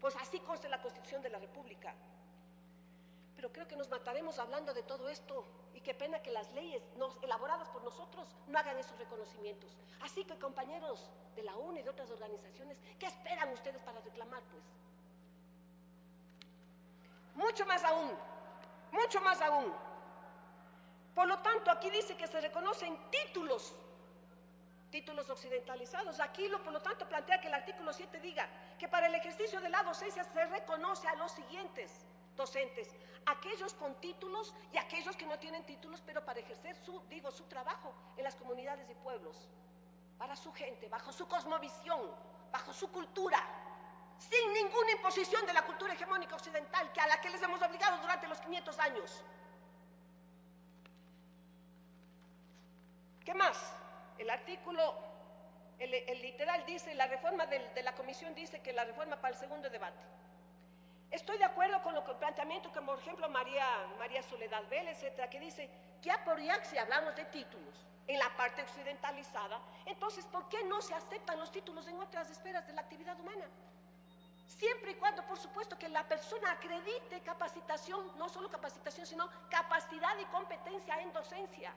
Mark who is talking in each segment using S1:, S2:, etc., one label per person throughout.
S1: Pues así consta en la Constitución de la República. Pero creo que nos mataremos hablando de todo esto, y qué pena que las leyes elaboradas por nosotros no hagan esos reconocimientos. Así que, compañeros de la UNE y de otras organizaciones, ¿qué esperan ustedes para reclamar, pues? Mucho más aún, mucho más aún. Por lo tanto, aquí dice que se reconocen títulos occidentalizados. Aquí, por lo tanto, plantea que el artículo 7 diga que para el ejercicio de la docencia se reconoce a los siguientes docentes: aquellos con títulos y aquellos que no tienen títulos, pero para ejercer su trabajo en las comunidades y pueblos, para su gente, bajo su cosmovisión, bajo su cultura, sin ninguna imposición de la cultura hegemónica occidental a la que les hemos obligado durante los 500 años. ¿Qué más? El artículo, el literal dice, la reforma de la comisión dice que la reforma para el segundo debate. Estoy de acuerdo con el planteamiento que, por ejemplo, María Soledad Vélez, etcétera, que dice que si hablamos de títulos en la parte occidentalizada, entonces, ¿por qué no se aceptan los títulos en otras esferas de la actividad humana? Siempre y cuando, por supuesto, que la persona acredite capacitación, no solo capacitación, sino capacidad y competencia en docencia,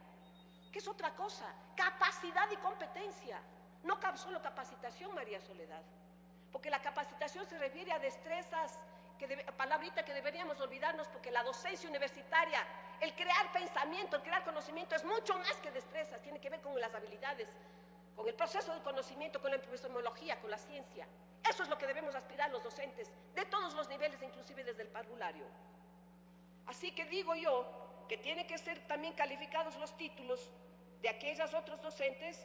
S1: que es otra cosa, capacidad y competencia, no solo capacitación, María Soledad, porque la capacitación se refiere a destrezas, palabrita que deberíamos olvidarnos, porque la docencia universitaria, el crear pensamiento, el crear conocimiento es mucho más que destrezas, tiene que ver con las habilidades, con el proceso del conocimiento, con la epistemología, con la ciencia. Eso es lo que debemos aspirar los docentes, de todos los niveles, inclusive desde el parvulario. Así que digo yo que tienen que ser también calificados los títulos de aquellos otros docentes,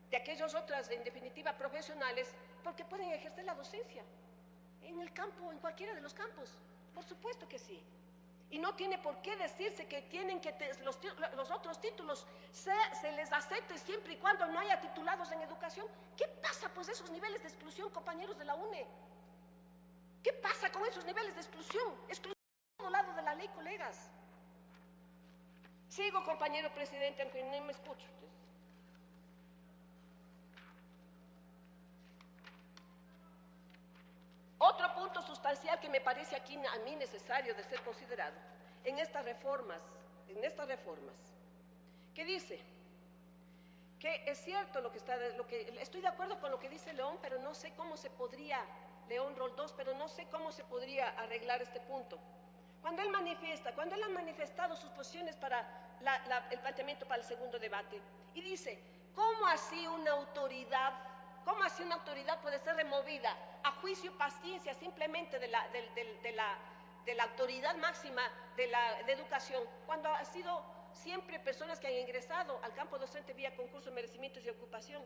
S1: de aquellas otras, en definitiva, profesionales, porque pueden ejercer la docencia en el campo, en cualquiera de los campos, por supuesto que sí. Y no tiene por qué decirse que tienen que los otros títulos se les acepte siempre y cuando no haya titulados en educación. ¿Qué pasa, pues, esos niveles de exclusión, compañeros de la UNE? ¿Qué pasa con esos niveles de exclusión? Exclusión por lado de la ley, colegas. Sigo, compañero presidente, aunque no me escucho. Otro punto sustancial que me parece aquí a mí necesario de ser considerado en estas reformas, que dice que es cierto estoy de acuerdo con lo que dice León, pero no sé cómo se podría, León Roldós, pero no sé cómo se podría arreglar este punto. Cuando él ha manifestado sus posiciones para el planteamiento para el segundo debate, y dice, ¿cómo así una autoridad puede ser removida a juicio y paciencia simplemente de la autoridad máxima de educación, cuando ha sido siempre personas que han ingresado al campo docente vía concurso, merecimientos y ocupación?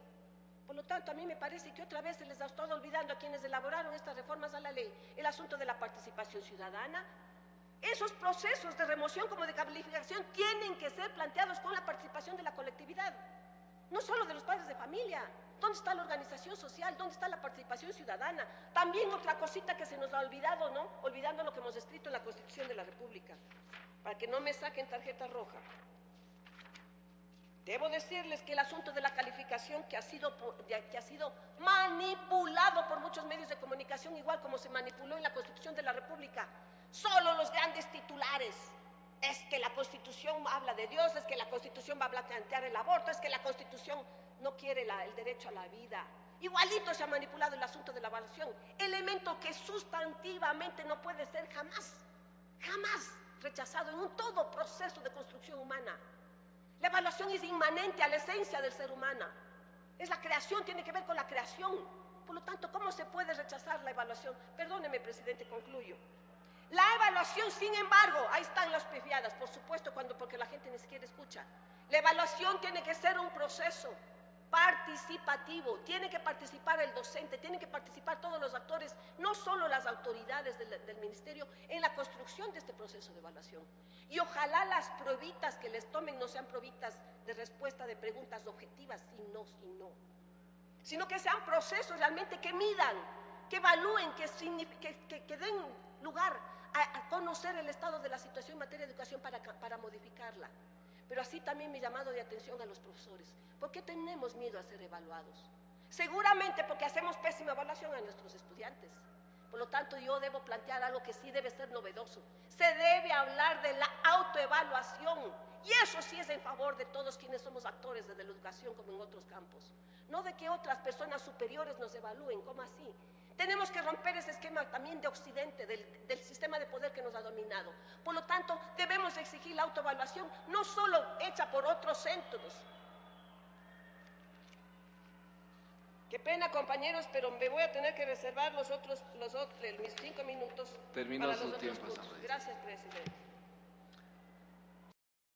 S1: Por lo tanto, a mí me parece que otra vez se les ha estado olvidando a quienes elaboraron estas reformas a la ley el asunto de la participación ciudadana. Esos procesos de remoción como de calificación tienen que ser planteados con la participación de la colectividad, no solo de los padres de familia. ¿Dónde está la organización social? ¿Dónde está la participación ciudadana? También otra cosita que se nos ha olvidado, ¿no? Olvidando lo que hemos escrito en la Constitución de la República, para que no me saquen tarjeta roja. Debo decirles que el asunto de la calificación que ha sido manipulado por muchos medios de comunicación, igual como se manipuló en la Constitución de la República, solo los grandes titulares. Es que la Constitución habla de Dios, es que la Constitución va a plantear el aborto, es que la Constitución no quiere el derecho a la vida. Igualito se ha manipulado el asunto de la evaluación, elemento que sustantivamente no puede ser jamás rechazado en un todo proceso de construcción humana. La evaluación es inmanente a la esencia del ser humano. Es la creación, tiene que ver con la creación. Por lo tanto, ¿cómo se puede rechazar la evaluación? Perdóneme, presidente, concluyo. La evaluación, sin embargo, ahí están las pifiadas, por supuesto, porque la gente ni siquiera escucha. La evaluación tiene que ser un proceso participativo, tiene que participar el docente, tienen que participar todos los actores, no solo las autoridades del ministerio, en la construcción de este proceso de evaluación. Y ojalá las pruebitas que les tomen no sean pruebitas de respuesta de preguntas objetivas, sino que sean procesos realmente que midan, que evalúen, que den lugar a conocer el estado de la situación en materia de educación para modificarla. Pero así también mi llamado de atención a los profesores. ¿Por qué tenemos miedo a ser evaluados? Seguramente porque hacemos pésima evaluación a nuestros estudiantes. Por lo tanto, yo debo plantear algo que sí debe ser novedoso. Se debe hablar de la autoevaluación. Y eso sí es en favor de todos quienes somos actores desde la educación como en otros campos. No de que otras personas superiores nos evalúen, ¿cómo así? Tenemos que romper ese esquema también de Occidente, del sistema de poder que nos ha dominado. Por lo tanto, debemos exigir la autoevaluación, no solo hecha por otros centros. Qué pena, compañeros, pero me voy a tener que reservar mis 5 minutos
S2: Terminó
S1: para
S2: su
S1: los otros
S2: tiempo,
S1: puntos.
S2: asambleísta.
S1: Gracias, presidente.